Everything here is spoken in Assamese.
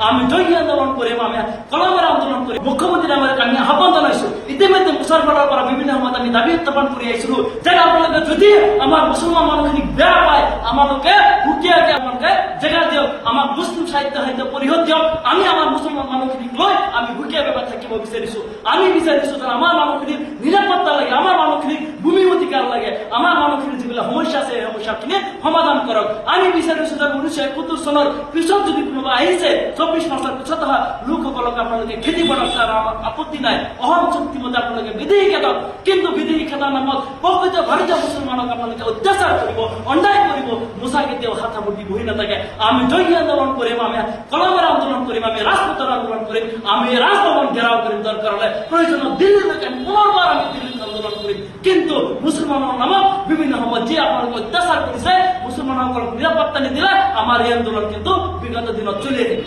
আমি জঙ্গি আন্দোলন কৰিম, আমি কলমেৰ আন্দোলন কৰি। মুখ্যমন্ত্ৰী আমাৰ আমি আহ্বান জানাইছো, ইতিমধ্যে মুসলমানেৰ পৰা বিভিন্ন সময়ত আমি দাবী উত্থাপন কৰি আহিছিলো যে আপোনালোকে যদি আমাৰ মুছলমান মানুহখিনিক বেয়া পায়, আমালোকে সুকীয়াকে আপোনালোকে জেগা দিয়ক, আমাক মুছলিম সাহিত্য পৰিষদ দিয়ক। আমি আমাৰ মুছলমান মানুহখিনিক লৈ আমি সুকীয়াভাৱে থাকিব বিচাৰিছো। আমি বিচাৰিছো যে আমাৰ মানুহখিনিৰ নিৰাপত্তা লাগে, আমাৰ মানুহখিনিক ভূমি অধিকাৰ লাগে, আমাৰ মানুহখিনিৰ যিবিলাক সমস্যা আছে সেই সমস্যাখিনি সমাধান কৰক। আমি বিচাৰিছো যে 1971 চনৰ পিছত যদি কোনোবা আহিছে 24 বছৰ পিছত অহা লোকসকলক আপোনালোকে খেতি বনাওক, তাৰ আমাৰ আপত্তি নাই। অহম চুক্তি মতে আপোনালোকে বিদেশী খেদক, কিন্তু বিদেশী খেদাৰ নামত প্ৰকৃত ভাৰতীয় মুছলমানক আপোনালোকে অত্যাচাৰ কৰিব, অন্যায় কৰিব। মুছা কেতিয়াও হাত সাৱটি বহি নাথাকে। আমি জঙ্গি আন্দোলন কৰিম, আমি কলমেৰ আন্দোলন কৰিম, আমি ৰাজপথৰ আন্দোলন কৰিম, আমি ৰাজভৱন ঘেৰাও কৰিম। দৰকাৰ হলে প্ৰয়োজন দিল্লীলৈকে পুনৰবাৰ আমি দিল্লীত আন্দোলন কৰিম। কিন্তু মুছলমানৰ নামত বিভিন্ন সময়ত যি আপোনালোকে অত্যাচাৰ কৰিছে, মুছলমানসকলক নিৰাপত্তা নিদিলে আমাৰ এই আন্দোলন কিন্তু বিগত দিনত চলিয়ে থাকিব।